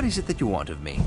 What is it that you want of me?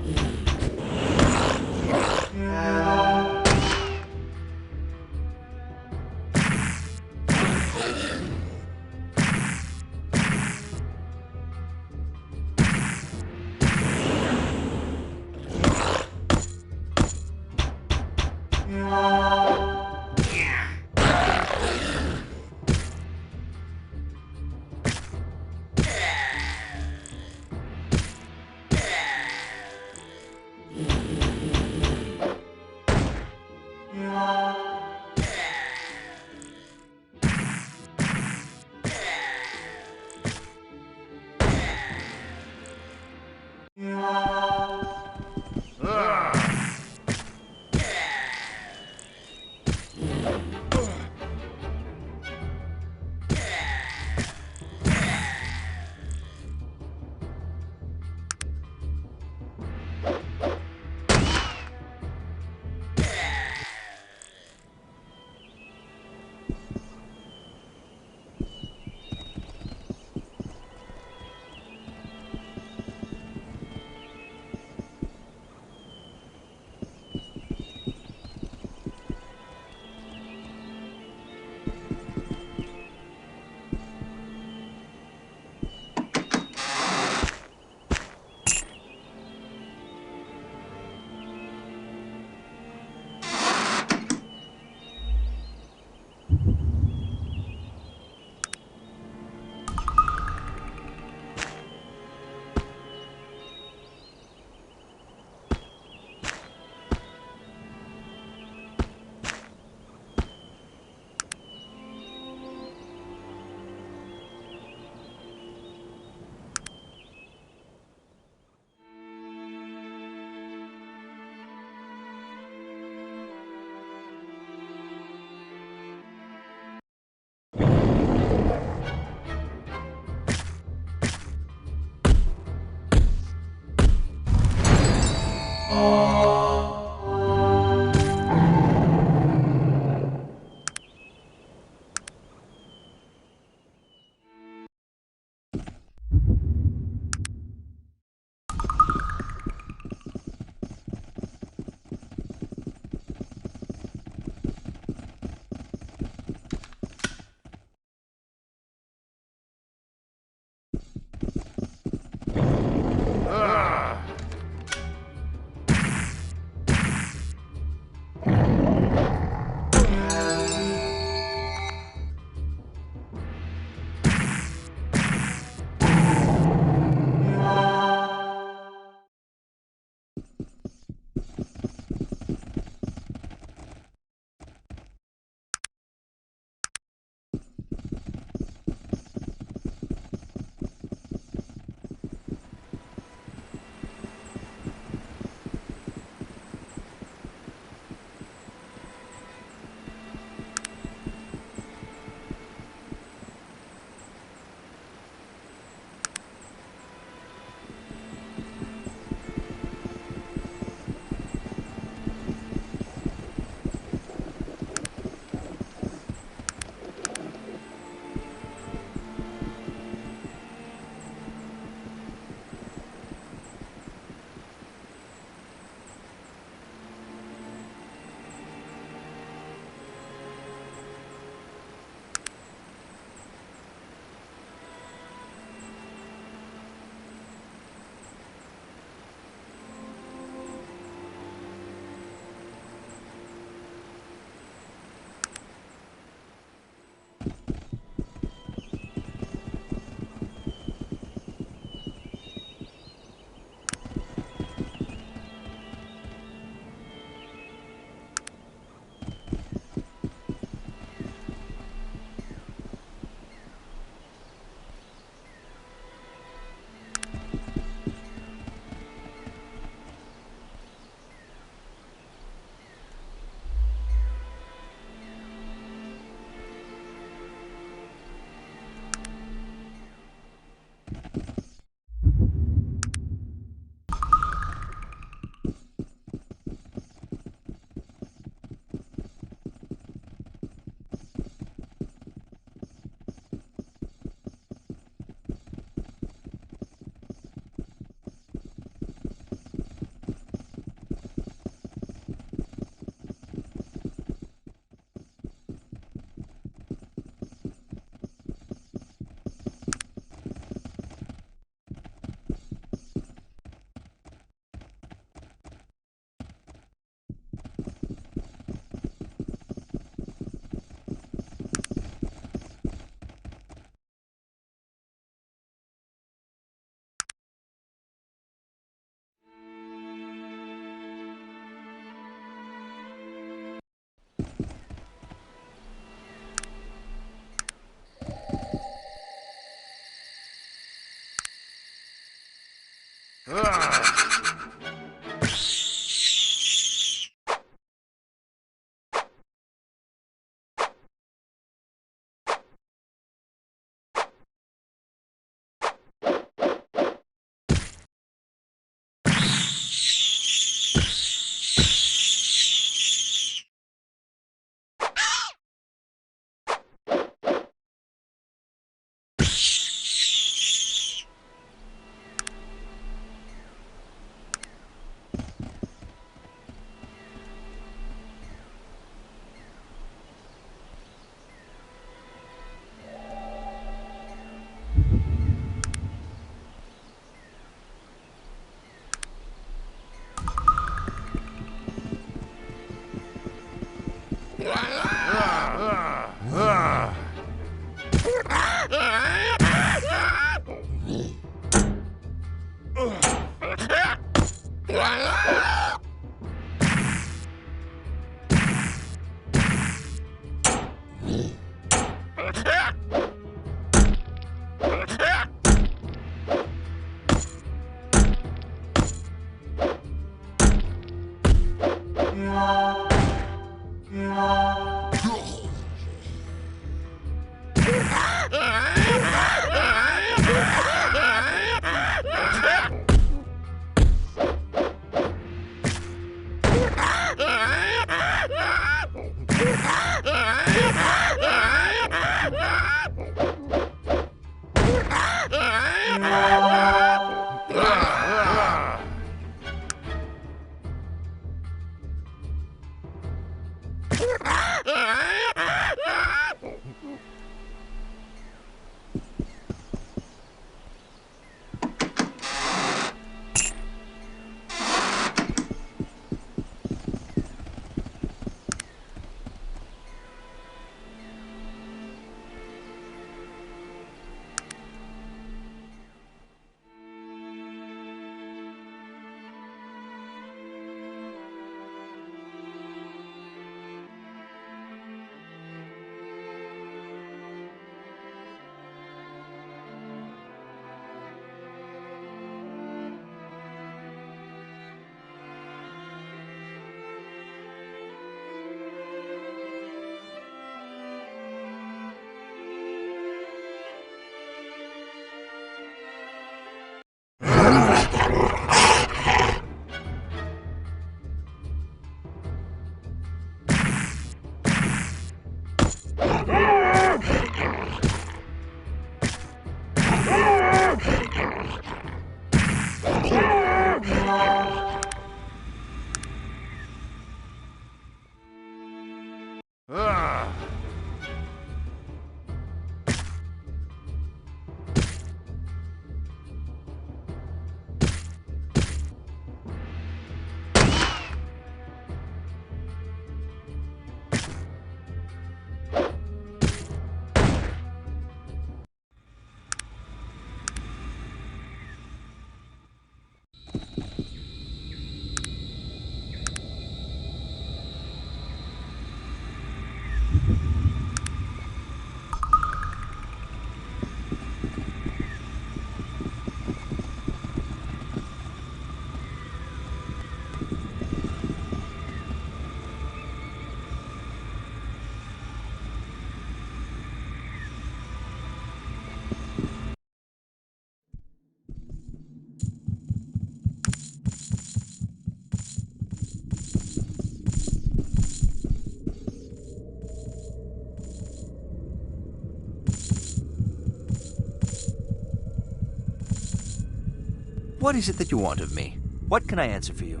What is it that you want of me? What can I answer for you?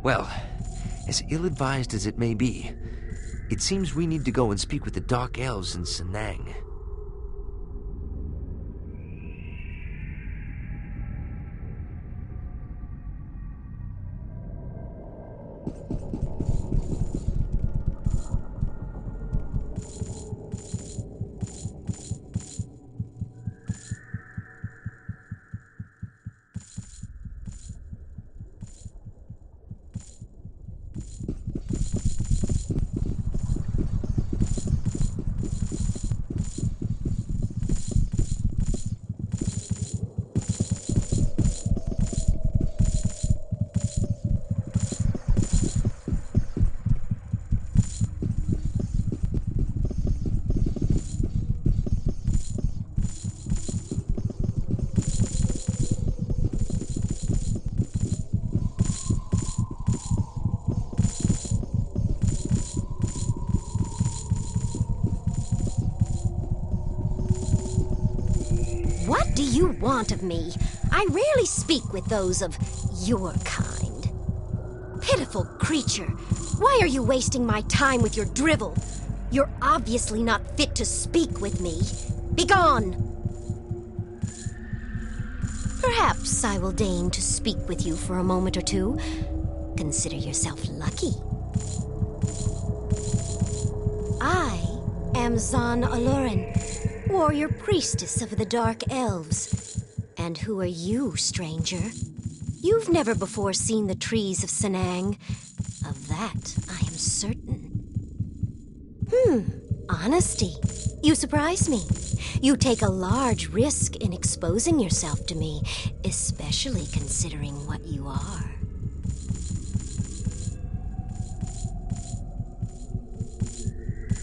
Well, as ill-advised as it may be, it seems we need to go and speak with the Dark Elves in Senang. What do you want of me? I rarely speak with those of your kind. Pitiful creature, why are you wasting my time with your drivel? You're obviously not fit to speak with me. Begone! Perhaps I will deign to speak with you for a moment or two. Consider yourself lucky. I am Zan Aloran, warrior priestess of the Dark Elves. And who are you, stranger? You've never before seen the trees of Sanang. Of that, I am certain. Honesty. You surprise me. You take a large risk in exposing yourself to me, especially considering what you are.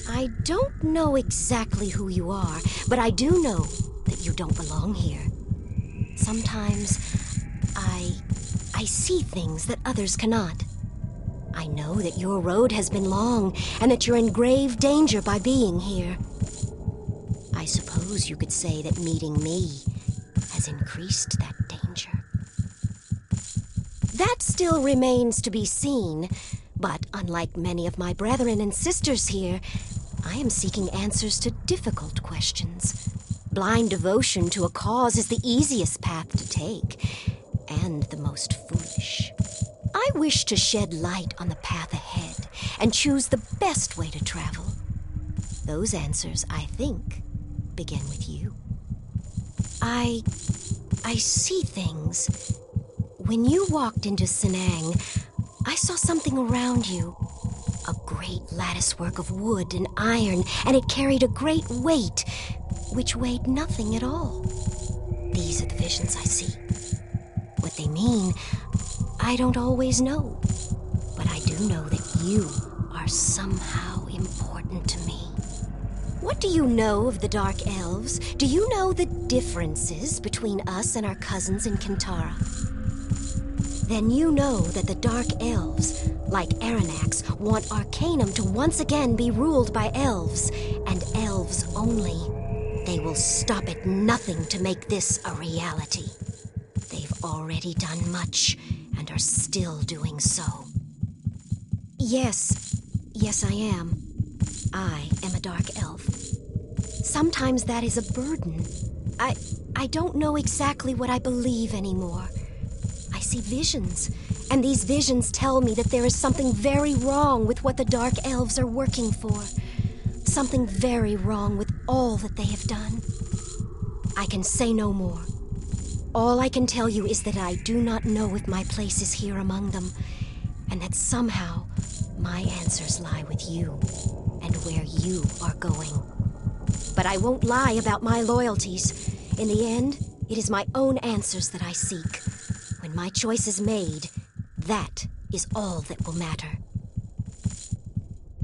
I don't know exactly who you are, but I do know that you don't belong here. Sometimes, I see things that others cannot. I know that your road has been long, and that you're in grave danger by being here. I suppose you could say that meeting me has increased that danger. That still remains to be seen, but unlike many of my brethren and sisters here, I am seeking answers to difficult questions. Blind devotion to a cause is the easiest path to take, and the most foolish. I wish to shed light on the path ahead and choose the best way to travel. Those answers, I think, begin with you. I see things. When you walked into Sanang, I saw something around you. A great latticework of wood and iron, and it carried a great weight, which weighed nothing at all. These are the visions I see. What they mean, I don't always know. But I do know that you are somehow important to me. What do you know of the Dark Elves? Do you know the differences between us and our cousins in Kintara? Then you know that the Dark Elves, like Aranax, want Arcanum to once again be ruled by elves, and elves only. They will stop at nothing to make this a reality. They've already done much, and are still doing so. Yes, I am. I am a Dark Elf. Sometimes that is a burden. I don't know exactly what I believe anymore. I see visions, and these visions tell me that there is something very wrong with what the Dark Elves are working for. Something very wrong with all that they have done. I can say no more. All I can tell you is that I do not know if my place is here among them, and that somehow my answers lie with you, and where you are going. But I won't lie about my loyalties. In the end, it is my own answers that I seek. When my choice is made, that is all that will matter.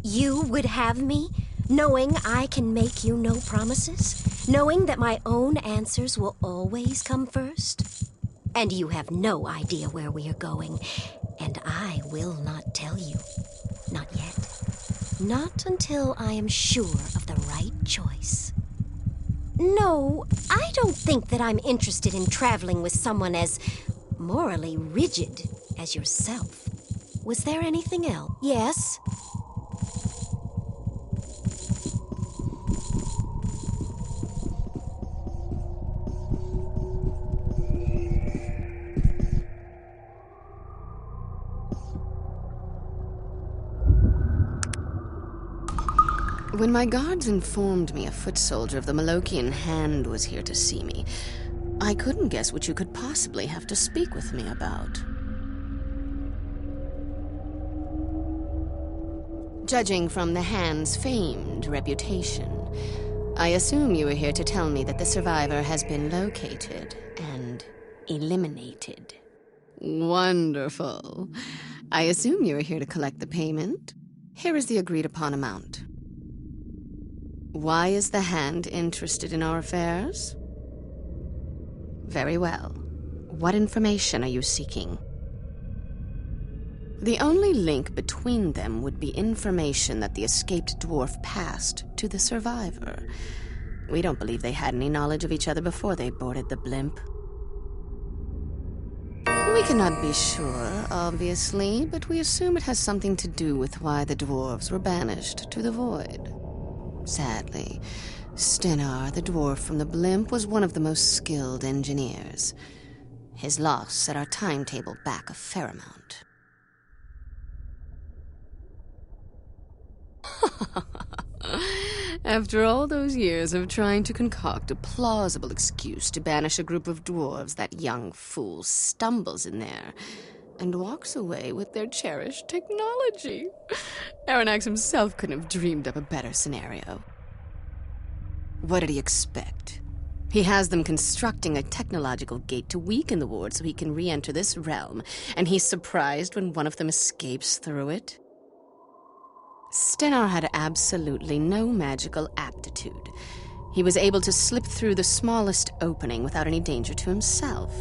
You would have me, knowing I can make you no promises? Knowing that my own answers will always come first? And you have no idea where we are going, and I will not tell you. Not yet. Not until I am sure of the right choice. No, I don't think that I'm interested in traveling with someone as morally rigid as yourself. Was there anything else? Yes? When my guards informed me a foot soldier of the Malokian Hand was here to see me, I couldn't guess what you could possibly have to speak with me about. Judging from the Hand's famed reputation, I assume you were here to tell me that the survivor has been located and eliminated. Wonderful. I assume you are here to collect the payment. Here is the agreed-upon amount. Why is the Hand interested in our affairs? Very well. What information are you seeking? The only link between them would be information that the escaped dwarf passed to the survivor. We don't believe they had any knowledge of each other before they boarded the blimp. We cannot be sure, obviously, but we assume it has something to do with why the dwarves were banished to the void. Sadly, Stenar, the dwarf from the blimp, was one of the most skilled engineers. His loss set our timetable back a fair amount. After all those years of trying to concoct a plausible excuse to banish a group of dwarves, that young fool stumbles in there and walks away with their cherished technology. Aranax himself couldn't have dreamed up a better scenario. What did he expect? He has them constructing a technological gate to weaken the ward so he can re-enter this realm, and he's surprised when one of them escapes through it? Stenar had absolutely no magical aptitude. He was able to slip through the smallest opening without any danger to himself.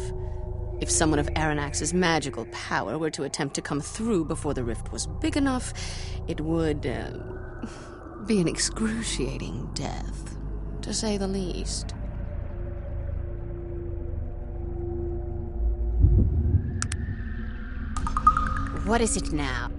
If someone of Aranax's magical power were to attempt to come through before the rift was big enough, it would be an excruciating death, to say the least. What is it now?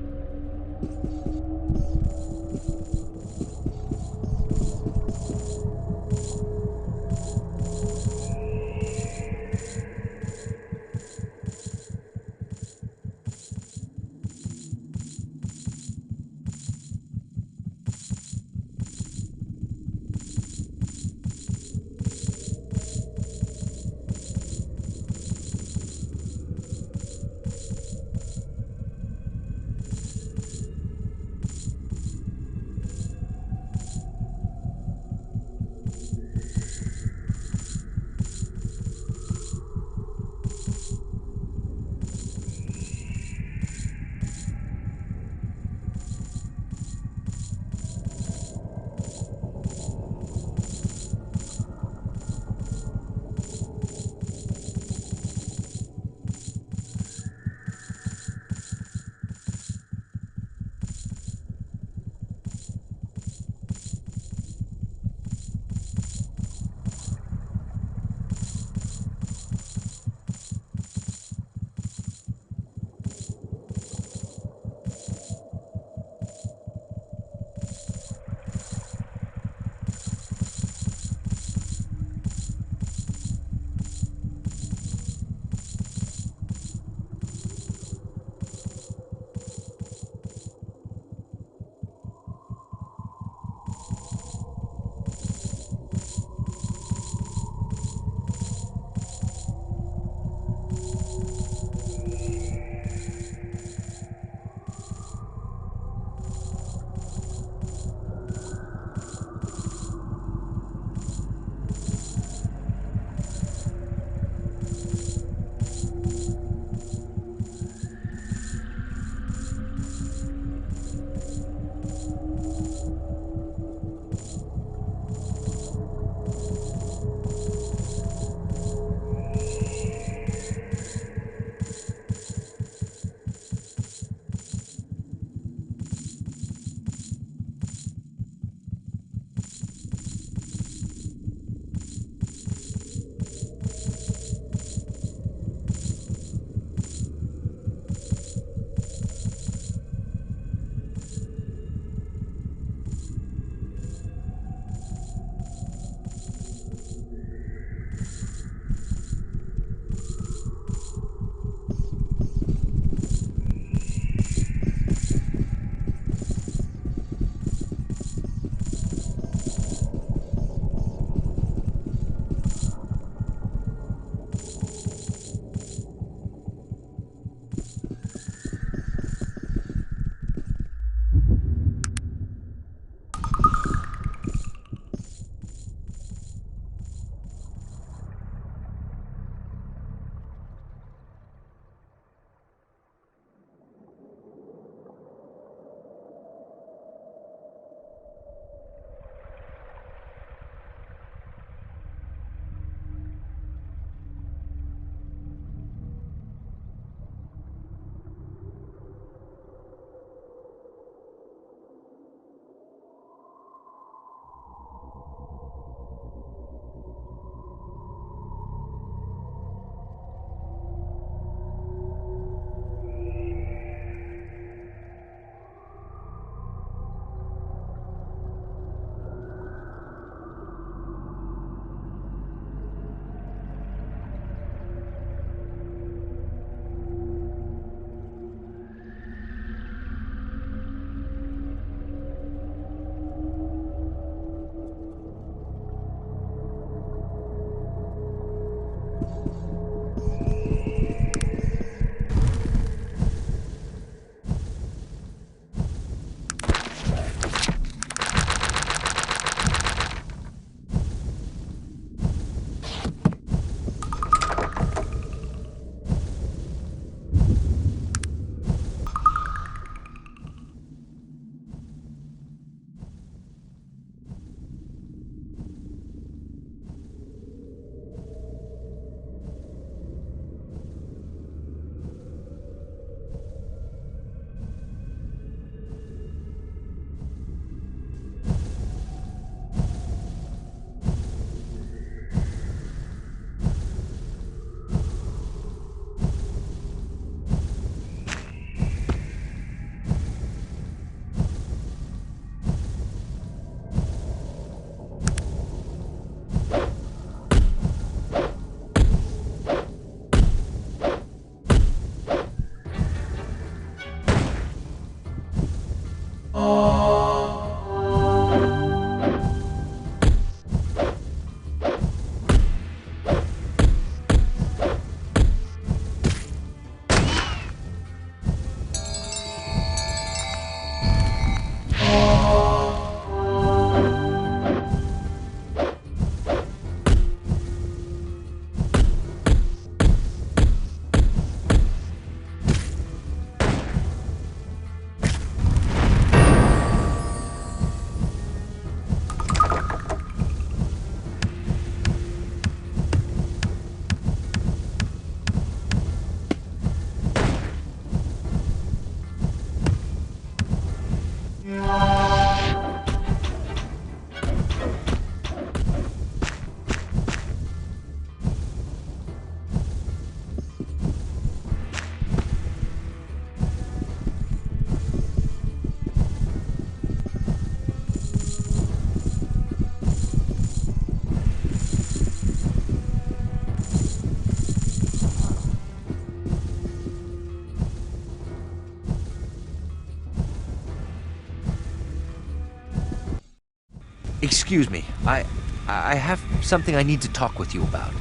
Excuse me. I have something I need to talk with you about.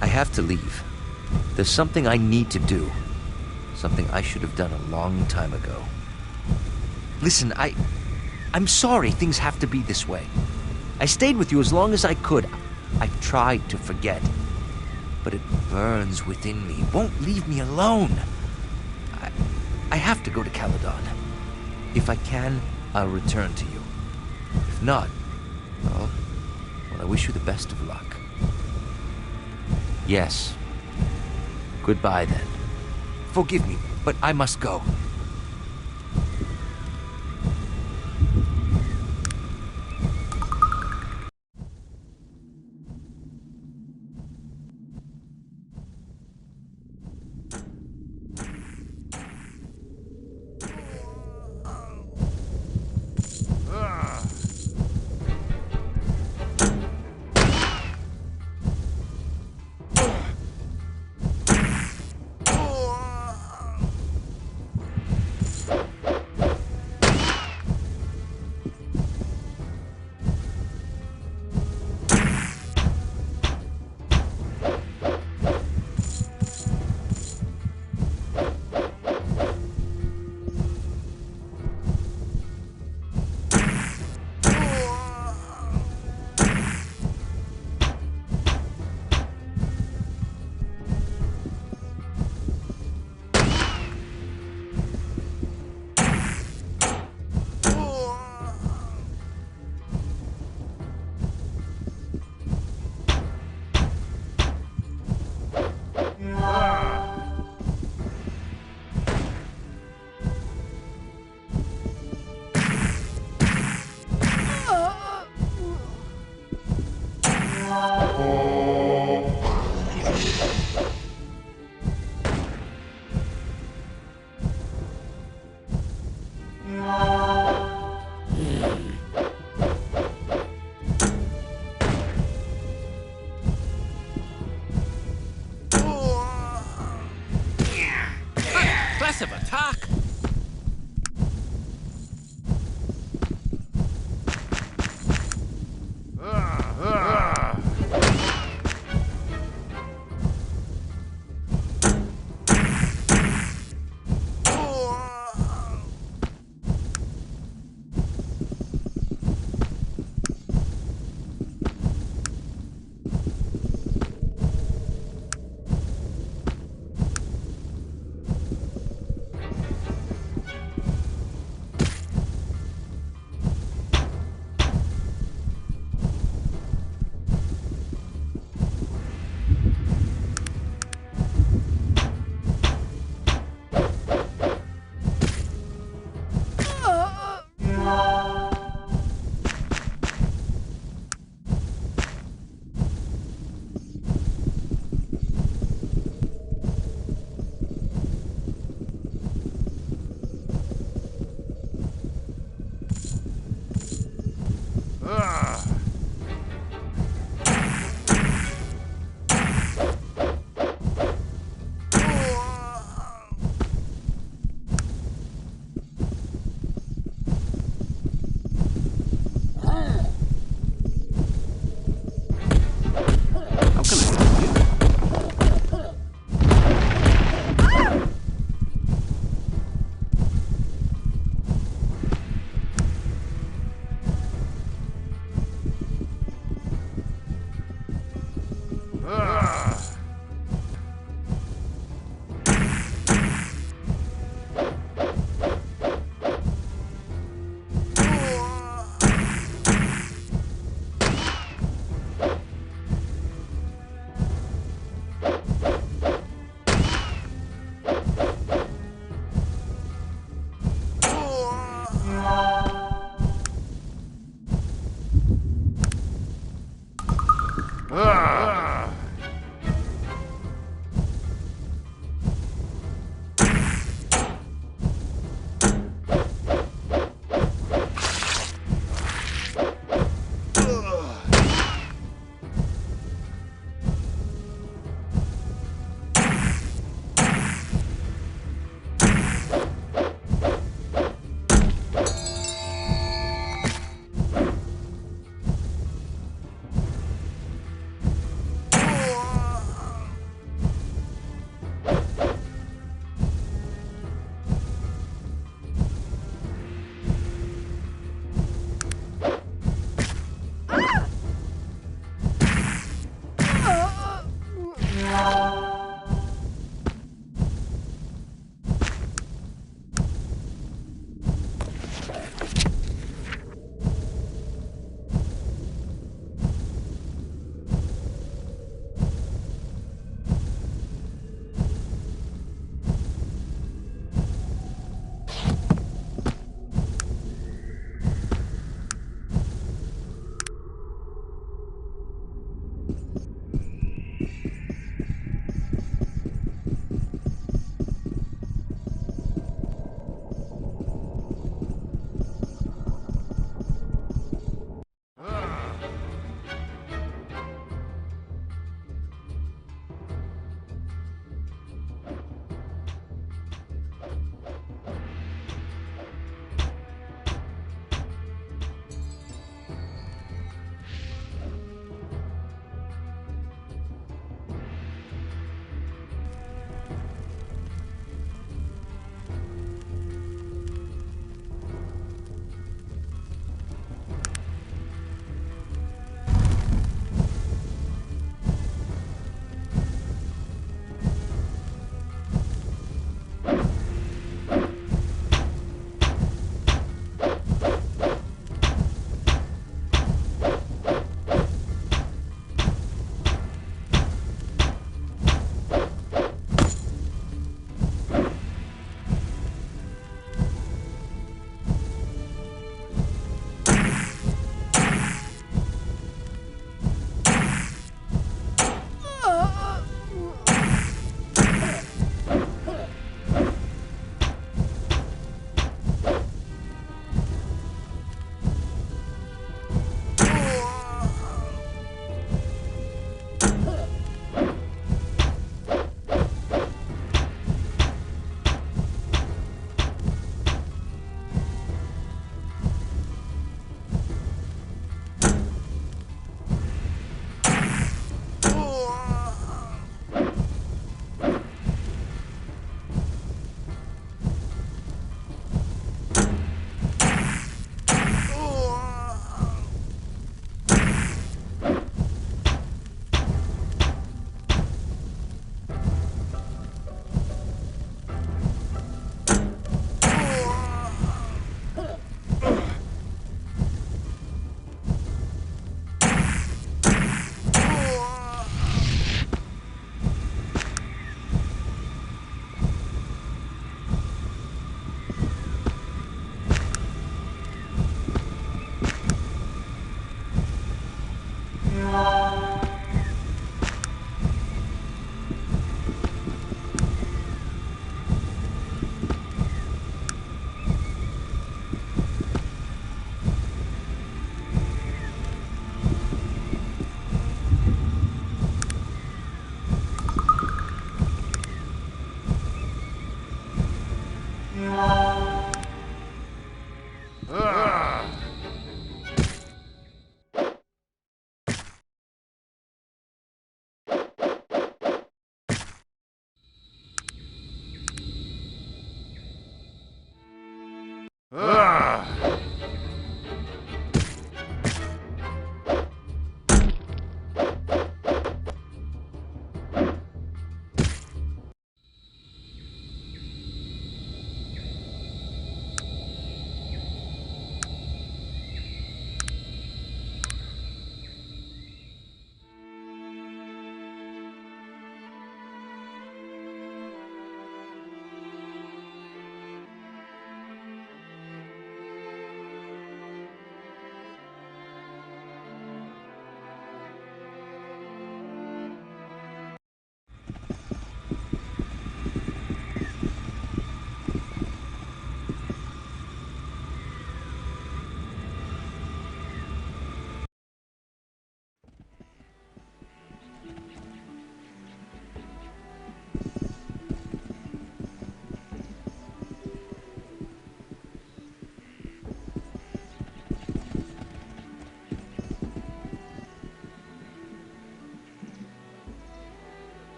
I have to leave. There's something I need to do. Something I should have done a long time ago. Listen, I'm sorry things have to be this way. I stayed with you as long as I could. I tried to forget. But it burns within me. Won't leave me alone. I have to go to Caledon. If I can, I'll return to you. If not, well, I wish you the best of luck. Yes. Goodbye, then. Forgive me, but I must go. Of attack.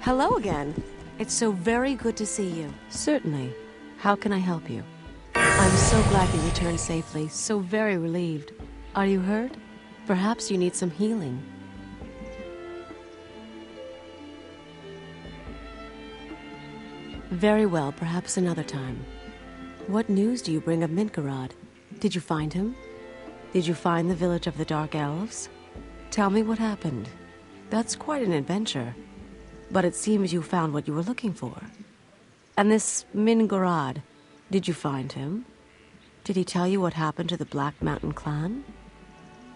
Hello again. It's so very good to see you. Certainly. How can I help you? I'm so glad you returned safely, so very relieved. Are you hurt? Perhaps you need some healing. Very well, perhaps another time. What news do you bring of Midgard? Did you find him? Did you find the village of the Dark Elves? Tell me what happened. That's quite an adventure. But it seems you found what you were looking for. And this Midgard, did you find him? Did he tell you what happened to the Black Mountain clan?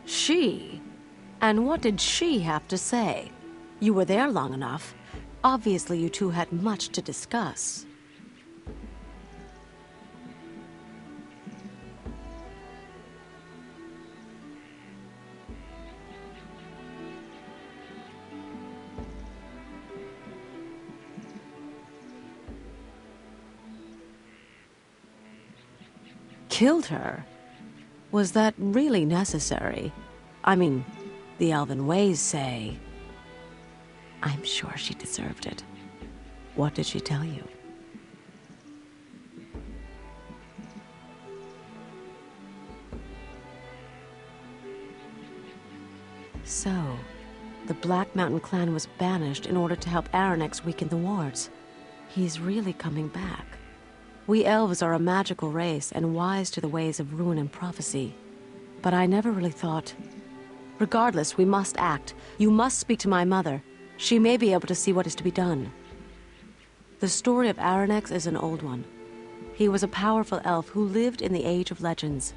She? And what did she have to say? You were there long enough. Obviously, you two had much to discuss. Killed her? Was that really necessary? I mean, the elven ways say... I'm sure she deserved it. What did she tell you? So, the Black Mountain clan was banished in order to help Aranex weaken the wards. He's really coming back. We elves are a magical race and wise to the ways of ruin and prophecy. But I never really thought... Regardless, we must act. You must speak to my mother. She may be able to see what is to be done. The story of Aranex is an old one. He was a powerful elf who lived in the Age of Legends.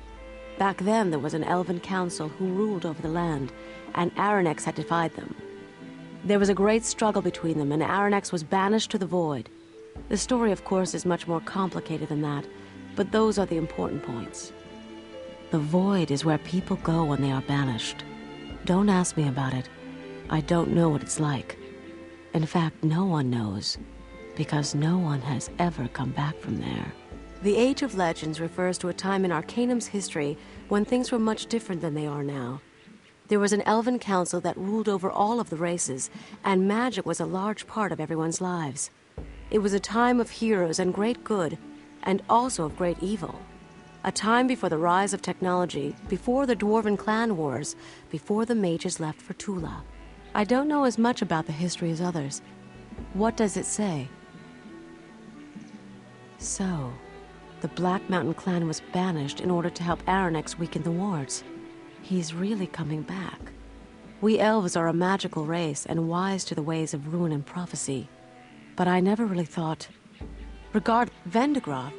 Back then, there was an elven council who ruled over the land, and Aranex had defied them. There was a great struggle between them, and Aranex was banished to the Void. The story, of course, is much more complicated than that, but those are the important points. The Void is where people go when they are banished. Don't ask me about it. I don't know what it's like. In fact, no one knows, because no one has ever come back from there. The Age of Legends refers to a time in Arcanum's history when things were much different than they are now. There was an elven council that ruled over all of the races, and magic was a large part of everyone's lives. It was a time of heroes and great good, and also of great evil. A time before the rise of technology, before the Dwarven clan wars, before the mages left for Tula. I don't know as much about the history as others. What does it say? So, the Black Mountain clan was banished in order to help Aranex weaken the wards. He's really coming back. We elves are a magical race and wise to the ways of ruin and prophecy. But I never really thought... Vendigroth.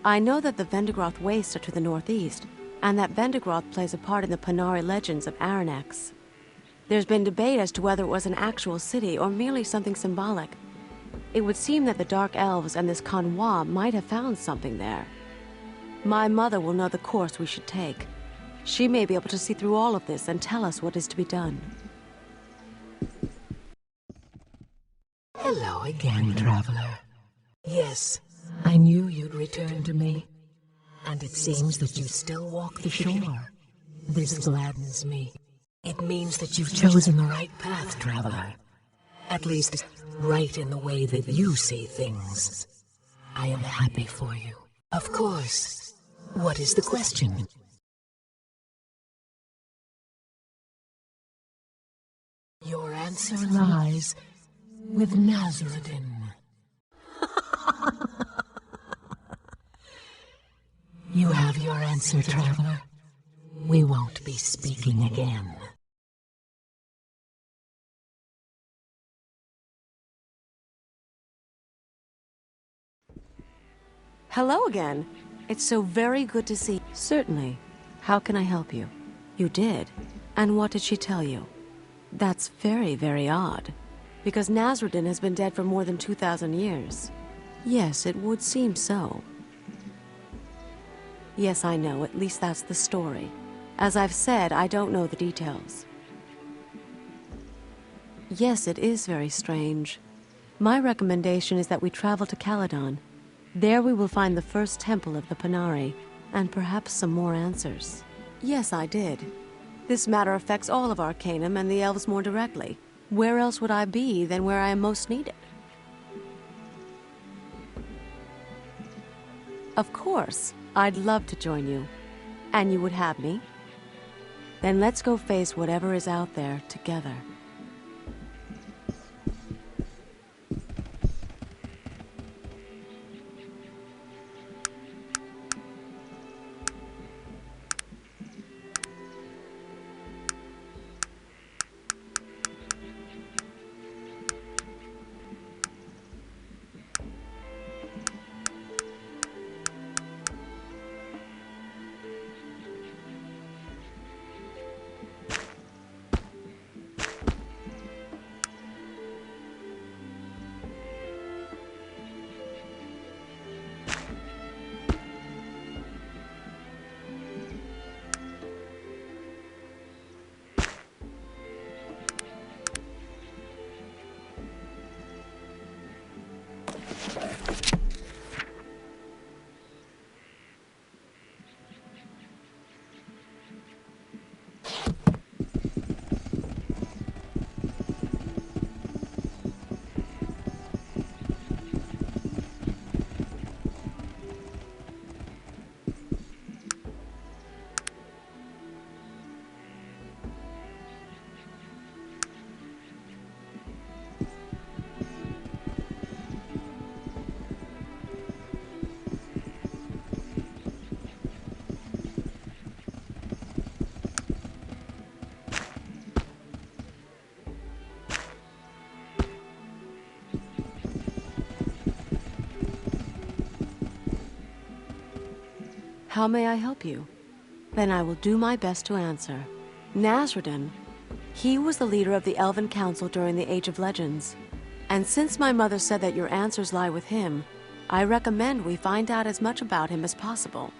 I know that the Vendigroth wastes are to the northeast, and that Vendigroth plays a part in the Panari legends of Aranex. There's been debate as to whether it was an actual city or merely something symbolic. It would seem that the Dark Elves and this convoi might have found something there. My mother will know the course we should take. She may be able to see through all of this and tell us what is to be done. Hello again, traveler. Yes, I knew you'd return to me. And it seems that you still walk the shore. This gladdens me. It means that you've chosen the right path, traveler. At least, right in the way that you see things. I am happy for you. Of course. What is the question? Your answer lies with Nazruddin. You have your answer, traveler. We won't be speaking again. Hello again. It's so very good to see you. Certainly. How can I help you? You did? And what did she tell you? That's very, very odd. Because Nazruddin has been dead for more than 2,000 years. Yes, it would seem so. Yes, I know. At least that's the story. As I've said, I don't know the details. Yes, it is very strange. My recommendation is that we travel to Caledon. There we will find the first temple of the Panari, and perhaps some more answers. Yes, I did. This matter affects all of Arcanum and the elves more directly. Where else would I be than where I am most needed? Of course, I'd love to join you. And you would have me? Then let's go face whatever is out there together. How may I help you? Then I will do my best to answer. Nasreddin. He was the leader of the Elven Council during the Age of Legends. And since my mother said that your answers lie with him, I recommend we find out as much about him as possible.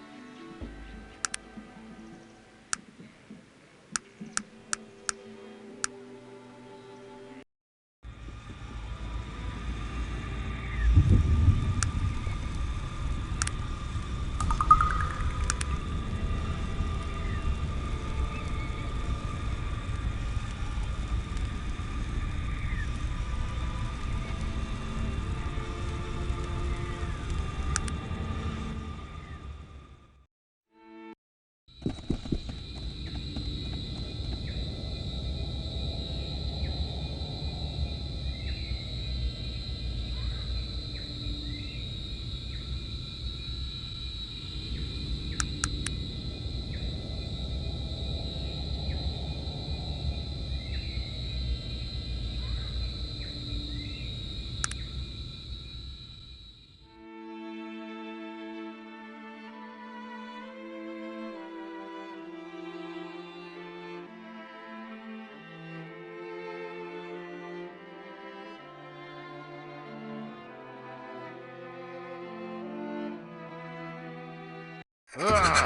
Ugh.